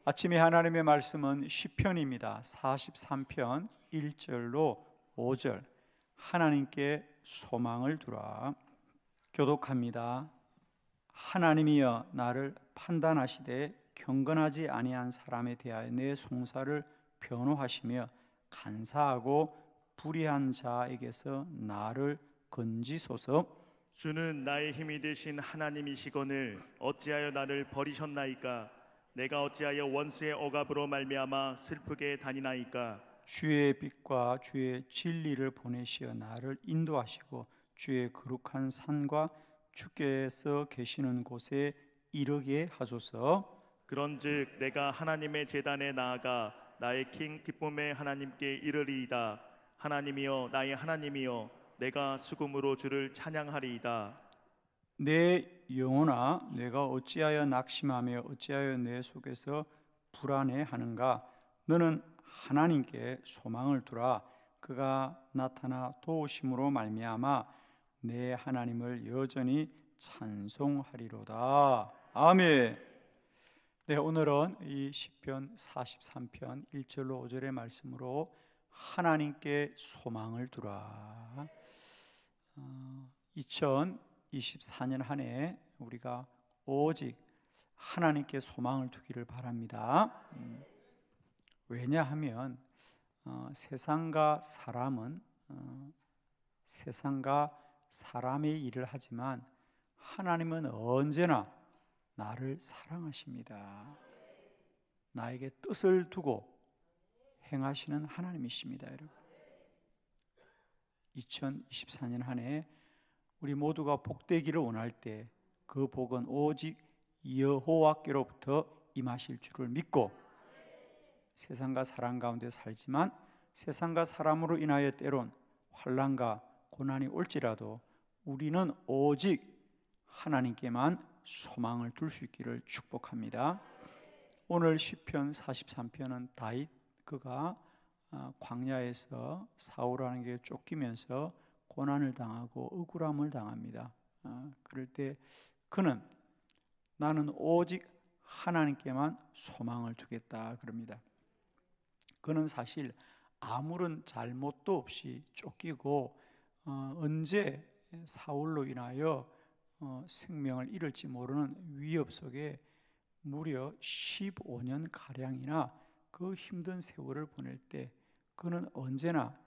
아침에 하나님의 말씀은 시편입니다. 43편 1절로 5절. 하나님께 소망을 두라. 교독합니다. 하나님이여 나를 판단하시되 경건하지 아니한 사람에 대하여 내 송사를 변호하시며 간사하고 불의한 자에게서 나를 건지소서. 주는 나의 힘이 되신 하나님이시거늘 어찌하여 나를 버리셨나이까? 내가 어찌하여 원수의 억압으로 말미암아 슬프게 다니나이까? 주의 빛과 주의 진리를 보내시어 나를 인도하시고 주의 거룩한 산과 주께서 계시는 곳에 이르게 하소서. 그런즉 내가 하나님의 제단에 나아가 나의 king 기쁨의 하나님께 이르리이다. 하나님이여 나의 하나님이여 내가 수금으로 주를 찬양하리이다. 내 영혼아 내가 어찌하여 낙심하며 어찌하여 내 속에서 불안해하는가? 너는 하나님께 소망을 두라. 그가 나타나 도우심으로 말미암아 내 하나님을 여전히 찬송하리로다. 아멘. 네, 오늘은 이 시편 43편 1절로 5절의 말씀으로 하나님께 소망을 두라. 2024년 한 해 우리가 오직 하나님께 소망을 두기를 바랍니다. 왜냐하면 세상과 사람은 세상과 사람의 일을 하지만 하나님은 언제나 나를 사랑하십니다. 나에게 뜻을 두고 행하시는 하나님이십니다, 여러분. 2024년 한 해 우리 모두가 복되기를 원할 때 그 복은 오직 여호와께로부터 임하실 줄을 믿고 세상과 사람 가운데 살지만 세상과 사람으로 인하여 때론 환난과 고난이 올지라도 우리는 오직 하나님께만 소망을 둘 수 있기를 축복합니다. 오늘 시편 43편은 다윗 그가 광야에서 사울하는 게 쫓기면서 고난을 당하고 억울함을 당합니다. 그럴 때 그는 나는 오직 하나님께만 소망을 두겠다 그럽니다. 그는 사실 아무런 잘못도 없이 쫓기고 언제 사울로 인하여 생명을 잃을지 모르는 위협 속에 무려 15년 가량이나 그 힘든 세월을 보낼 때 그는 언제나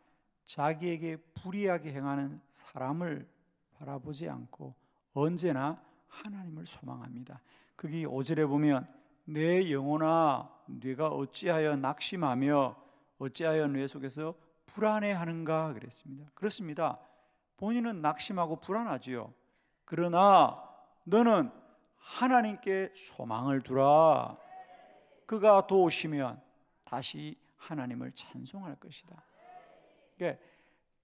자기에게 불의하게 행하는 사람을 바라보지 않고 언제나 하나님을 소망합니다. 거기 5절에 보면 내 영혼아 네가 어찌하여 낙심하며 어찌하여 뇌 속에서 불안해하는가 그랬습니다. 그렇습니다. 본인은 낙심하고 불안하지요. 그러나 너는 하나님께 소망을 두라. 그가 도우시면 다시 하나님을 찬송할 것이다. 그러니까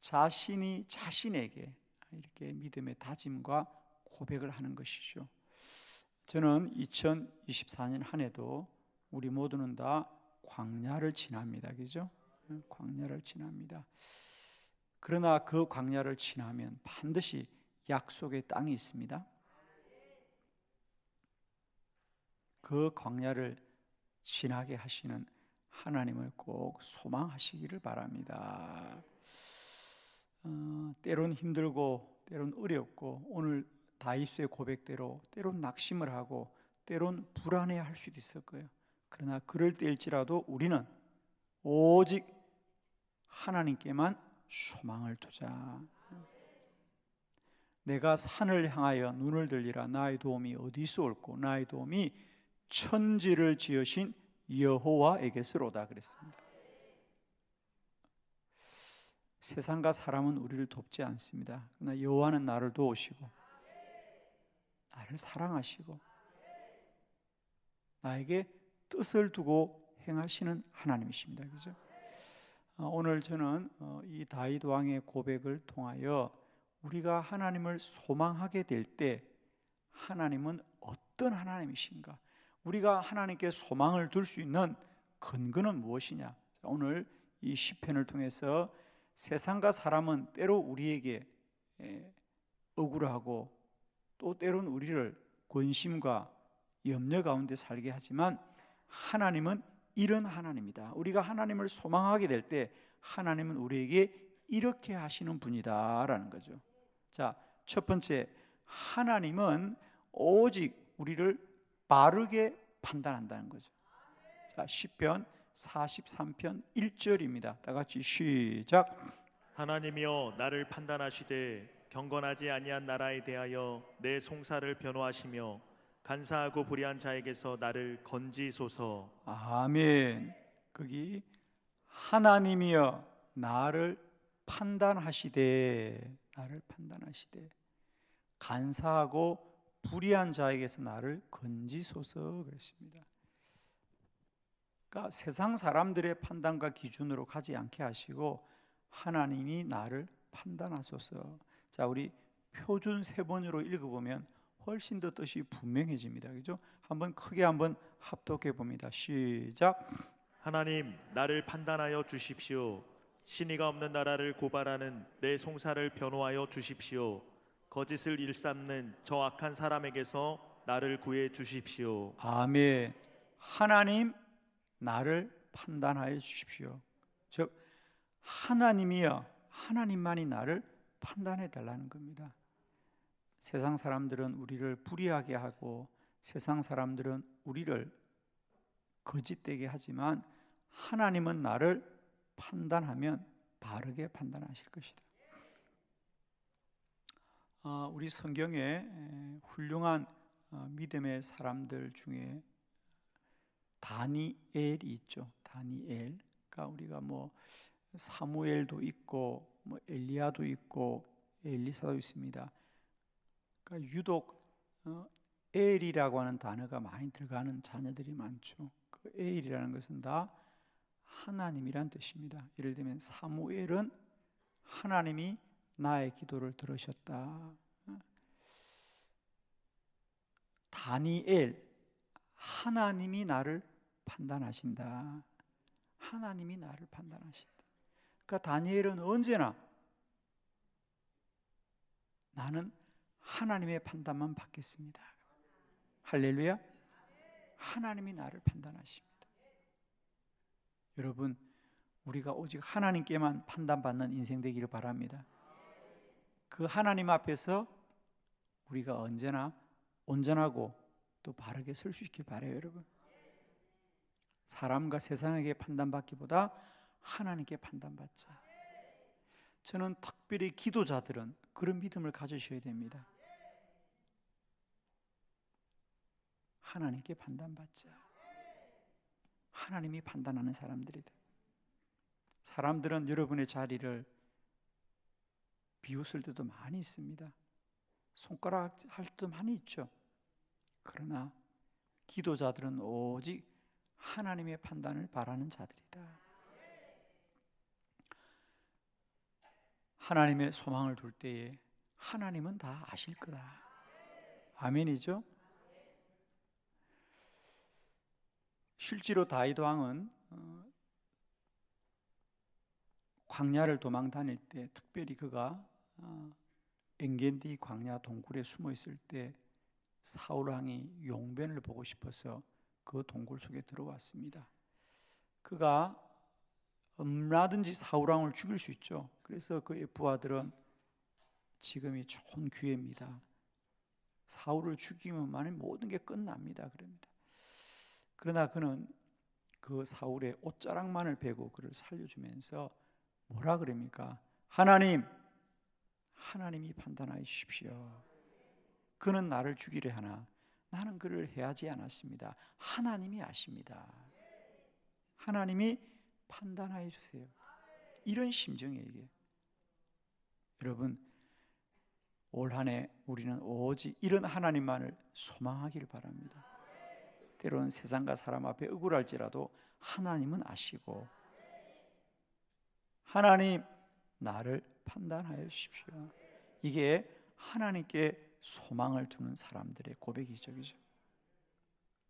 자신이 자신에게 이렇게 믿음의 다짐과 고백을 하는 것이죠. 저는 2024년 한 해도 우리 모두는 다 광야를 지납니다. 그죠? 광야를 지납니다. 그러나 그 광야를 지나면 반드시 약속의 땅이 있습니다. 그 광야를 지나게 하시는 하나님을 꼭 소망하시기를 바랍니다. 때론 힘들고 때론 어렵고 오늘 다윗의 고백대로 때론 낙심을 하고 때론 불안해할 수도 있을 거예요. 그러나 그럴 때일지라도 우리는 오직 하나님께만 소망을 두자. 내가 산을 향하여 눈을 들리라. 나의 도움이 어디서 올고 나의 도움이 천지를 지으신 여호와에게서로다 그랬습니다. 세상과 사람은 우리를 돕지 않습니다. 그러나 여호와는 나를 도우시고 나를 사랑하시고 나에게 뜻을 두고 행하시는 하나님이십니다. 그죠? 오늘 저는 이 다윗 왕의 고백을 통하여 우리가 하나님을 소망하게 될 때 하나님은 어떤 하나님이신가? 우리가 하나님께 소망을 둘 수 있는 근거는 무엇이냐? 오늘 이 시편을 통해서 세상과 사람은 때로 우리에게 억울하고 또 때로는 우리를 근심과 염려 가운데 살게 하지만 하나님은 이런 하나님이다. 우리가 하나님을 소망하게 될 때 하나님은 우리에게 이렇게 하시는 분이다라는 거죠. 자, 첫 번째, 하나님은 오직 우리를 바르게 판단한다는 거죠. 자, 시편 43편 1절입니다. 다 같이 시작. 하나님이여 나를 판단하시되 경건하지 아니한 나라에 대하여 내 송사를 변호하시며 간사하고 불의한 자에게서 나를 건지소서. 아멘. 거기 하나님이여 나를 판단하시되 간사하고 불의한 자에게서 나를 건지소서 그랬습니다. 그러니까 세상 사람들의 판단과 기준으로 가지 않게 하시고 하나님이 나를 판단하소서. 자, 우리 표준 세 번으로 읽어보면 훨씬 더 뜻이 분명해집니다. 그죠? 한번 크게 한번 합독해 봅니다. 시작. 하나님 나를 판단하여 주십시오. 신의가 없는 나라를 고발하는 내 송사를 변호하여 주십시오. 거짓을 일삼는 저 악한 사람에게서 나를 구해 주십시오. 아멘. 하나님 나를 판단하여 주십시오. 즉 하나님이여 하나님만이 나를 판단해 달라는 겁니다. 세상 사람들은 우리를 불의하게 하고 세상 사람들은 우리를 거짓되게 하지만 하나님은 나를 판단하면 바르게 판단하실 것이다. 우리 성경에 훌륭한 믿음의 사람들 중에 다니엘이 있죠. 다니엘. 그러니까 우리가 뭐 사무엘도 있고 뭐 엘리야도 있고 엘리사도 있습니다. 그러니까 유독 엘이라고 하는 단어가 많이 들어가는 자녀들이 많죠. 그 엘이라는 것은 다 하나님이란 뜻입니다. 예를 들면 사무엘은 하나님이 나의 기도를 들으셨다. 다니엘 하나님이 나를 판단하신다. 하나님이 나를 판단하신다. 그러니까 다니엘은 언제나 나는 하나님의 판단만 받겠습니다. 할렐루야. 하나님이 나를 판단하십니다. 여러분, 우리가 오직 하나님께만 판단받는 인생 되기를 바랍니다. 그 하나님 앞에서 우리가 언제나 온전하고 또 바르게 설 수 있길 바라요, 여러분. 사람과 세상에게 판단받기보다 하나님께 판단받자. 저는 특별히 기도자들은 그런 믿음을 가지셔야 됩니다. 하나님께 판단받자. 하나님이 판단하는 사람들이다. 사람들은 여러분의 자리를 비웃을 때도 많이 있습니다. 손가락 할 때도 많이 있죠. 그러나 기도자들은 오직 하나님의 판단을 바라는 자들이다. 하나님의 소망을 둘 때에 하나님은 다 아실 거다. 아멘이죠? 실제로 다윗 왕은 광야를 도망 다닐 때 특별히 그가 엔게디 광야 동굴에 숨어 있을 때 사울 왕이 용변을 보고 싶어서 그 동굴 속에 들어왔습니다. 그가 얼마든지 사울 왕을 죽일 수 있죠. 그래서 그의 부하들은 지금이 좋은 기회입니다. 사울을 죽이면 모든 게 끝납니다. 그럽니다. 그러나 그는 그 사울의 옷자락만을 베고 그를 살려주면서 뭐라 그럽니까? 하나님이 판단하여 주십시오. 그는 나를 죽이려 하나 나는 그를 해하지 않았습니다. 하나님이 아십니다. 하나님이 판단하여 주세요. 이런 심정이에요, 이게. 여러분, 올 한 해 우리는 오직 이런 하나님만을 소망하기를 바랍니다. 때로는 세상과 사람 앞에 억울할지라도 하나님은 아시고 하나님 나를 판단하여 주십시오. 이게 하나님께 소망을 두는 사람들의 고백이죠. 그죠?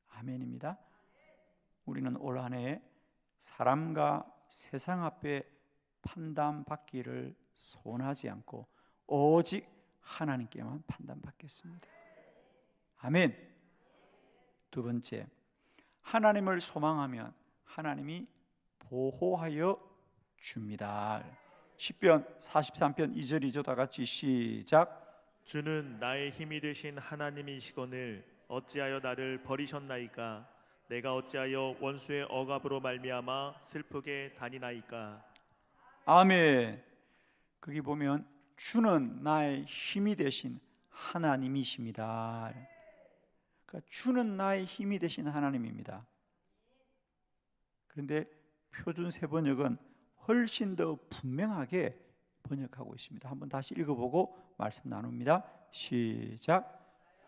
아멘입니다. 우리는 올 한 해 사람과 세상 앞에 판단받기를 소원하지 않고 오직 하나님께만 판단받겠습니다. 아멘. 두 번째, 하나님을 소망하면 하나님이 보호하여 줍니다. 시편 43편 2절이죠. 다 같이 시작. 주는 나의 힘이 되신 하나님이시거늘 어찌하여 나를 버리셨나이까? 내가 어찌하여 원수의 억압으로 말미암아 슬프게 다니나이까? 아멘. 거기 보면 주는 나의 힘이 되신 하나님이십니다. 그러니까 주는 나의 힘이 되신 하나님입니다. 그런데 표준 세번역은 훨씬 더 분명하게 번역하고 있습니다. 한번 다시 읽어보고 말씀 나눕니다. 시작.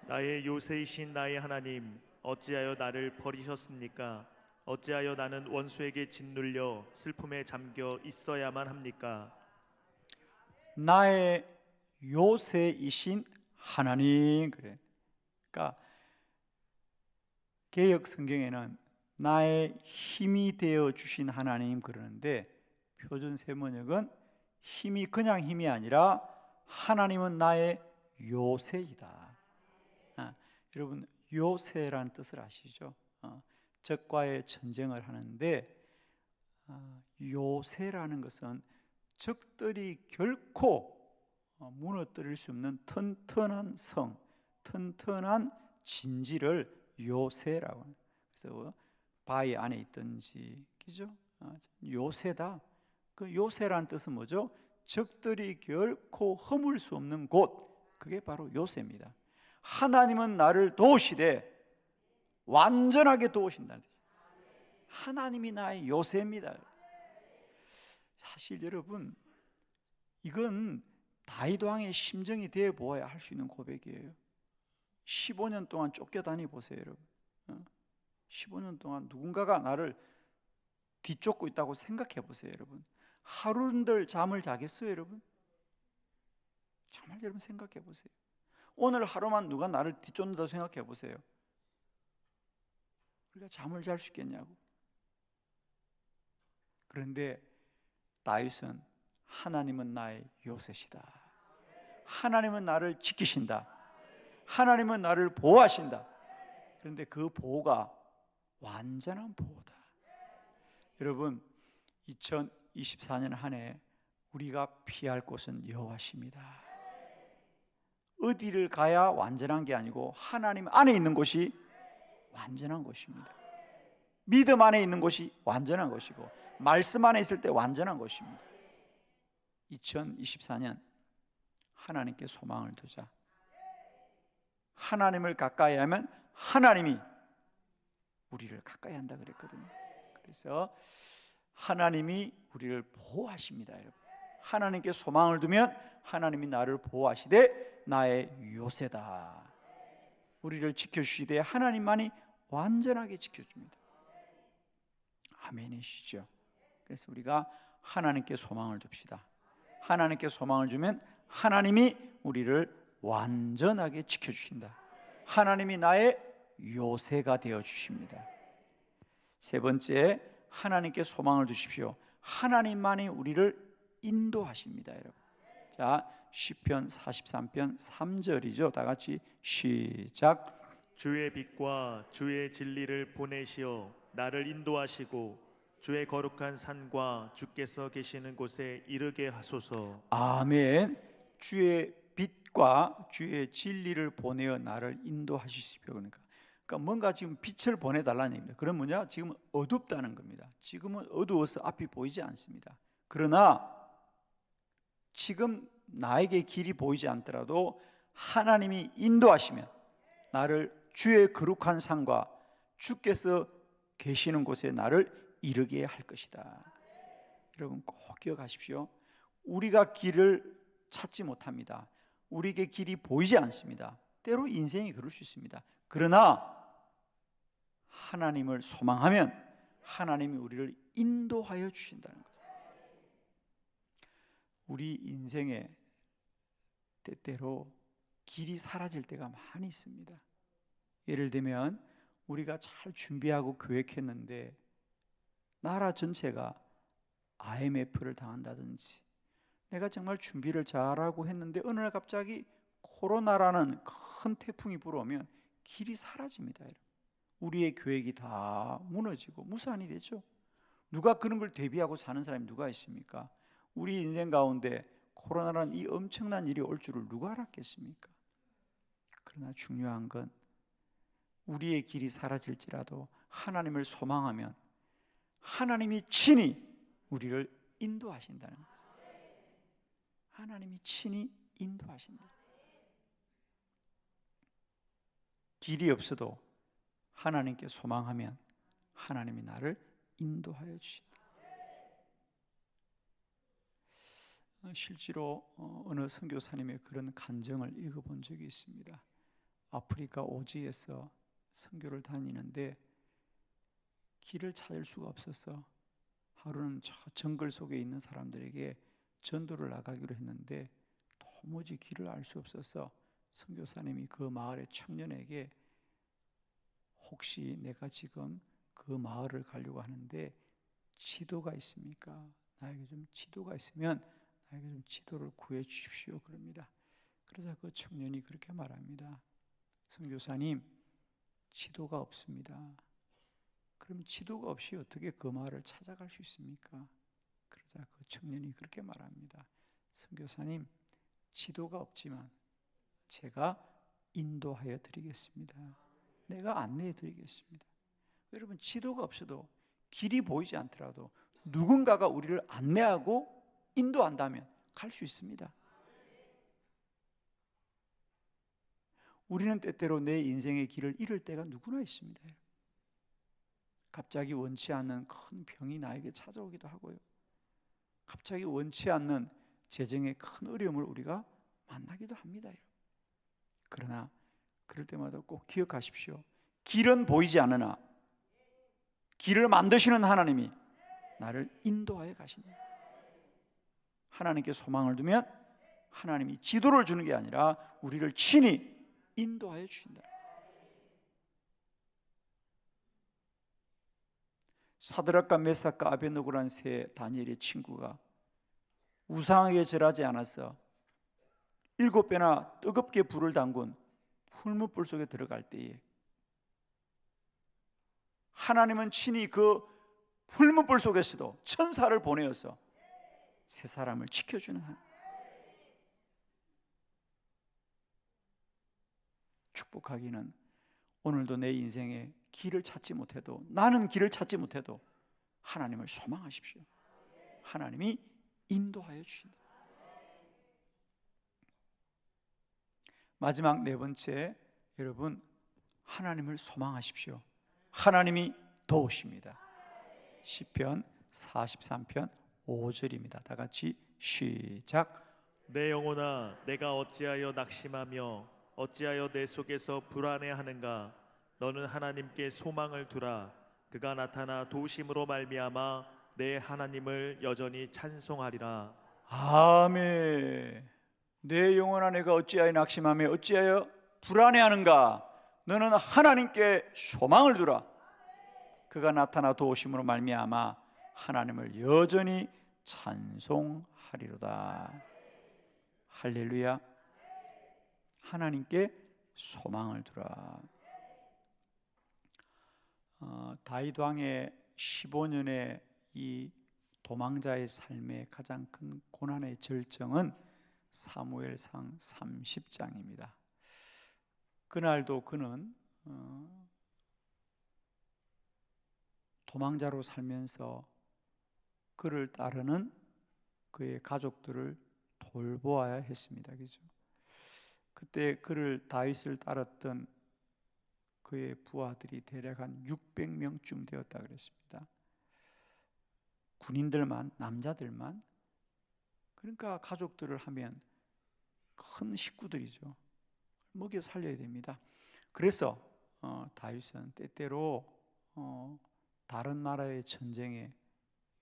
나의 요새이신 나의 하나님, 어찌하여 나를 버리셨습니까? 어찌하여 나는 원수에게 짓눌려 슬픔에 잠겨 있어야만 합니까? 나의 요새이신 하나님. 그래. 그러니까 개역 성경에는 나의 힘이 되어 주신 하나님 그러는데 표준 세번역은 힘이 그냥 힘이 아니라 하나님은 나의 요새이다. 여러분 요새란 뜻을 아시죠? 적과의 전쟁을 하는데 요새라는 것은 적들이 결코 무너뜨릴 수 없는 튼튼한 성, 튼튼한 진지를 요새라고 합니다. 그래서 바위 안에 있든지, 그죠? 요새다. 그 요새란 뜻은 뭐죠? 적들이 결코 허물 수 없는 곳, 그게 바로 요새입니다. 하나님은 나를 도우시되 완전하게 도우신다는 뜻이에요. 하나님이 나의 요새입니다. 사실 여러분 이건 다윗 왕의 심정이 되어 보아야 할 수 있는 고백이에요. 15년 동안 쫓겨다니 보세요, 여러분. 15년 동안 누군가가 나를 뒤쫓고 있다고 생각해 보세요, 여러분. 하루들 잠을 자겠어요, 여러분? 정말 여러분 생각해 보세요. 오늘 하루만 누가 나를 뒤쫓는다고 생각해 보세요. 우리가 잠을 잘 수 있겠냐고. 그런데 다윗은 하나님은 나의 요새시다. 하나님은 나를 지키신다. 하나님은 나를 보호하신다. 그런데 그 보호가 완전한 보호다. 여러분 2024년 한 해 우리가 피할 곳은 여호와십니다. 어디를 가야 완전한 게 아니고 하나님 안에 있는 곳이 완전한 곳입니다. 믿음 안에 있는 곳이 완전한 것이고 말씀 안에 있을 때 완전한 것입니다. 2024년 하나님께 소망을 두자. 하나님을 가까이 하면 하나님이 우리를 가까이 한다 그랬거든요. 그래서 하나님이 우리를 보호하십니다, 여러분. 하나님께 소망을 두면 하나님이 나를 보호하시되 나의 요새다. 우리를 지켜주시되 하나님만이 완전하게 지켜줍니다. 아멘이시죠? 그래서 우리가 하나님께 소망을 둡시다. 하나님께 소망을 주면 하나님이 우리를 완전하게 지켜주신다. 하나님이 나의 요새가 되어주십니다. 세 번째, 하나님께 소망을 두십시오. 하나님만이 우리를 인도하십니다, 여러분. 자, 시편 43편 3절이죠. 다 같이 시작. 주의 빛과 주의 진리를 보내시어 나를 인도하시고 주의 거룩한 산과 주께서 계시는 곳에 이르게 하소서. 아멘. 주의 빛과 주의 진리를 보내어 나를 인도하시십시오. 그러니까 뭔가 지금 빛을 보내달라는 얘기입니다. 그럼 뭐냐? 지금 어둡다는 겁니다. 지금은 어두워서 앞이 보이지 않습니다. 그러나 지금 나에게 길이 보이지 않더라도 하나님이 인도하시면 나를 주의 거룩한 산과 주께서 계시는 곳에 나를 이르게 할 것이다. 여러분 꼭 기억하십시오. 우리가 길을 찾지 못합니다. 우리에게 길이 보이지 않습니다. 때로 인생이 그럴 수 있습니다. 그러나 하나님을 소망하면 하나님이 우리를 인도하여 주신다는 거죠. 우리 인생에 때때로 길이 사라질 때가 많이 있습니다. 예를 들면 우리가 잘 준비하고 계획했는데 나라 전체가 IMF를 당한다든지, 내가 정말 준비를 잘하고 했는데 어느 날 갑자기 코로나라는 큰 태풍이 불어오면 길이 사라집니다, 여러분. 우리의 계획이 다 무너지고 무산이 되죠. 누가 그런 걸 대비하고 사는 사람이 누가 있습니까? 우리 인생 가운데 코로나라는 이 엄청난 일이 올 줄을 누가 알았겠습니까? 그러나 중요한 건 우리의 길이 사라질지라도 하나님을 소망하면 하나님이 친히 우리를 인도하신다는 거죠. 하나님이 친히 인도하신다. 길이 없어도 하나님께 소망하면 하나님이 나를 인도하여 주신다. 실제로 어느 선교사님의 그런 간증을 읽어본 적이 있습니다. 아프리카 오지에서 선교를 다니는데 길을 찾을 수가 없어서 하루는 저 정글 속에 있는 사람들에게 전도를 나가기로 했는데 도무지 길을 알 수 없어서 선교사님이 그 마을의 청년에게 혹시 내가 지금 그 마을을 가려고 하는데 지도가 있습니까? 나에게 좀 지도가 있으면 나에게 좀 지도를 구해 주십시오. 그럽니다. 그래서 그 청년이 그렇게 말합니다. 선교사님, 지도가 없습니다. 그럼 지도가 없이 어떻게 그 마을을 찾아갈 수 있습니까? 그러자 그 청년이 그렇게 말합니다. 선교사님, 지도가 없지만 제가 인도하여 드리겠습니다. 내가 안내해 드리겠습니다. 여러분, 지도가 없어도 길이 보이지 않더라도 누군가가 우리를 안내하고 인도한다면 갈 수 있습니다. 우리는 때때로 내 인생의 길을 잃을 때가 누구나 있습니다. 갑자기 원치 않는 큰 병이 나에게 찾아오기도 하고요. 갑자기 원치 않는 재정의 큰 어려움을 우리가 만나기도 합니다. 그러나 그럴 때마다 꼭 기억하십시오. 길은 보이지 않으나 길을 만드시는 하나님이 나를 인도하여 가신다. 하나님께 소망을 두면 하나님이 지도를 주는 게 아니라 우리를 친히 인도하여 주신다. 사드락과 메삭과 아베느고라는 세 다니엘의 친구가 우상에게 절하지 않아서 7배나 뜨겁게 불을 담근 풀무불 속에 들어갈 때에 하나님은 친히 그 풀무불 속에서도 천사를 보내어서 세 사람을 지켜주는 하나님. 축복하기는 오늘도 내 인생에 길을 찾지 못해도, 나는 길을 찾지 못해도 하나님을 소망하십시오. 하나님이 인도하여 주신다. 마지막 네 번째, 여러분, 하나님을 소망하십시오. 하나님이 도우십니다. 시편 43편 5절입니다. 다 같이 시작. 내 영혼아, 내가 어찌하여 낙심하며 어찌하여 내 속에서 불안해하는가? 너는 하나님께 소망을 두라. 그가 나타나 도우심으로 말미암아 내 하나님을 여전히 찬송하리라. 아멘. 내 영혼아, 내가 어찌하여 낙심하며 어찌하여 불안해하는가? 너는 하나님께 소망을 두라. 그가 나타나 도우심으로 말미암아 하나님을 여전히 찬송하리로다. 할렐루야. 하나님께 소망을 두라. 다윗 왕의 15년의 이 도망자의 삶의 가장 큰 고난의 절정은 사무엘상 30장입니다. 그날도 그는 도망자로 살면서 그를 따르는 그의 가족들을 돌보아야 했습니다. 그죠? 그때 그를 다윗을 따랐던 그의 부하들이 대략 한 600명쯤 되었다 그랬습니다. 군인들만, 남자들만. 그러니까 가족들을 하면 큰 식구들이죠. 먹여 살려야 됩니다. 그래서 다윗은 때때로 다른 나라의 전쟁에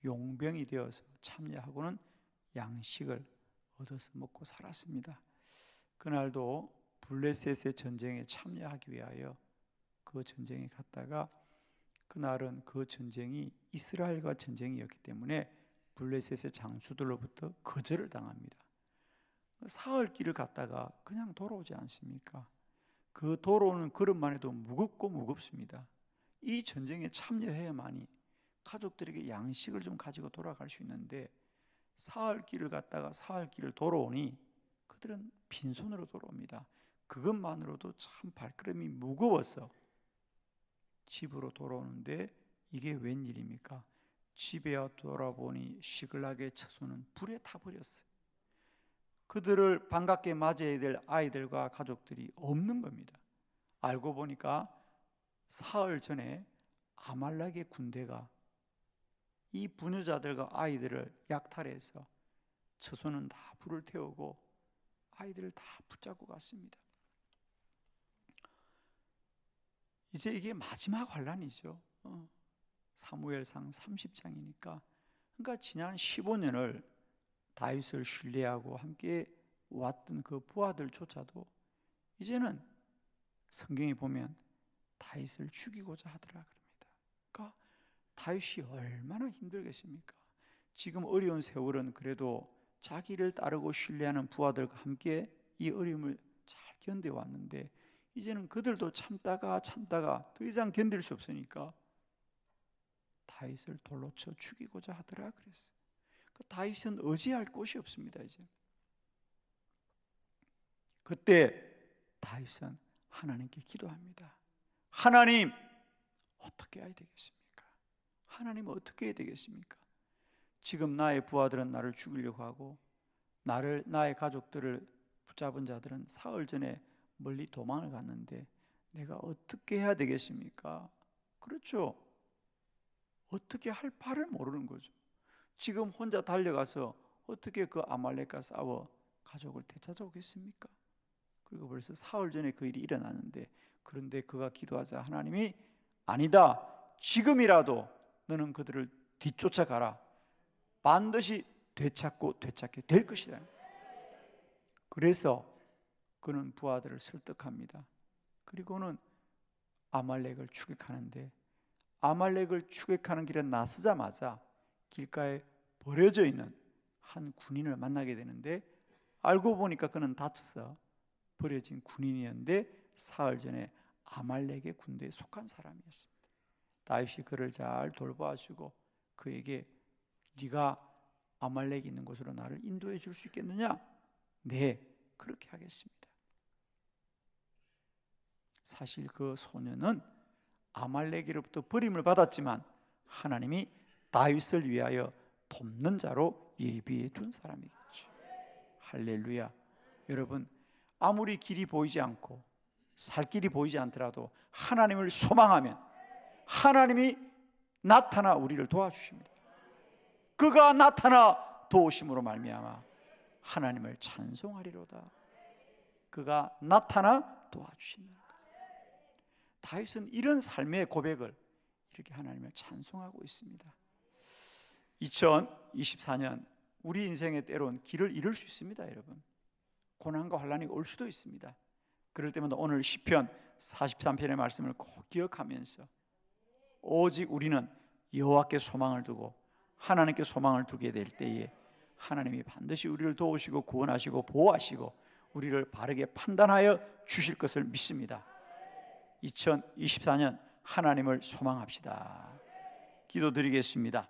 용병이 되어서 참여하고는 양식을 얻어서 먹고 살았습니다. 그날도 블레셋의 전쟁에 참여하기 위하여 그 전쟁에 갔다가 그날은 그 전쟁이 이스라엘과 전쟁이었기 때문에 블레셋의 장수들로부터 거절을 당합니다. 사흘 길을 갔다가 그냥 돌아오지 않습니까? 그 돌아오는 걸음만 해도 무겁고 무겁습니다. 이 전쟁에 참여해야만이 가족들에게 양식을 좀 가지고 돌아갈 수 있는데, 사흘 길을 갔다가 사흘 길을 돌아오니 그들은 빈손으로 돌아옵니다. 그것만으로도 참 발걸음이 무거워서 집으로 돌아오는데, 이게 웬일입니까? 집에 돌아보니 시글락의 처소는 불에 타버렸어요. 그들을 반갑게 맞이해야 될 아이들과 가족들이 없는 겁니다. 알고 보니까 사흘 전에 아말렉의 군대가 이 부녀자들과 아이들을 약탈해서 처소는 다 불을 태우고 아이들을 다 붙잡고 갔습니다. 이제 이게 마지막 환란이죠. 사무엘상 30장이니까. 그러니까 지난 15년을 다윗을 신뢰하고 함께 왔던 그 부하들조차도 이제는 성경에 보면 다윗을 죽이고자 하더라 그럽니다. 그러니까 다윗이 얼마나 힘들겠습니까? 지금 어려운 세월은 그래도 자기를 따르고 신뢰하는 부하들과 함께 이 어려움을 잘 견뎌왔는데, 이제는 그들도 참다가 더 이상 견딜 수 없으니까 다윗을 돌로 쳐 죽이고자 하더라 그랬어요. 다윗은 의지할 곳이 없습니다. 이제 그때 다윗은 하나님께 기도합니다. 하나님, 어떻게 해야 되겠습니까? 하나님, 어떻게 해야 되겠습니까? 지금 나의 부하들은 나를 죽이려고 하고 나의 가족들을 붙잡은 자들은 사흘 전에 멀리 도망을 갔는데 내가 어떻게 해야 되겠습니까? 그렇죠. 어떻게 할 바를 모르는 거죠. 지금 혼자 달려가서 어떻게 그 아말렉과 싸워 가족을 되찾아오겠습니까? 그리고 벌써 사흘 전에 그 일이 일어났는데, 그런데 그가 기도하자 하나님이 아니다, 지금이라도 너는 그들을 뒤쫓아가라. 반드시 되찾게 될 것이다. 그래서 그는 부하들을 설득합니다. 그리고는 아말렉을 추격하는데, 아말렉을 추격하는 길에 나서자마자 길가에 버려져 있는 한 군인을 만나게 되는데, 알고 보니까 그는 다쳐서 버려진 군인이었는데 사흘 전에 아말렉의 군대에 속한 사람이었습니다. 다윗이 그를 잘 돌봐주고 그에게 네가 아말렉이 있는 곳으로 나를 인도해 줄 수 있겠느냐? 네, 그렇게 하겠습니다. 사실 그 소년은 아말렉으로부터 버림을 받았지만 하나님이 다윗을 위하여 돕는 자로 예비해 둔 사람이겠죠. 할렐루야. 여러분, 아무리 길이 보이지 않고 살 길이 보이지 않더라도 하나님을 소망하면 하나님이 나타나 우리를 도와주십니다. 그가 나타나 도우심으로 말미암아 하나님을 찬송하리로다. 그가 나타나 도와주신다. 다윗은 이런 삶의 고백을 이렇게 하나님을 찬송하고 있습니다. 2024년 우리 인생의 때론 길을 잃을 수 있습니다. 여러분, 고난과 환란이 올 수도 있습니다. 그럴 때마다 오늘 시편 43편의 말씀을 꼭 기억하면서 오직 우리는 여호와께 소망을 두고 하나님께 소망을 두게 될 때에 하나님이 반드시 우리를 도우시고 구원하시고 보호하시고 우리를 바르게 판단하여 주실 것을 믿습니다. 2024년 하나님을 소망합시다. 기도드리겠습니다.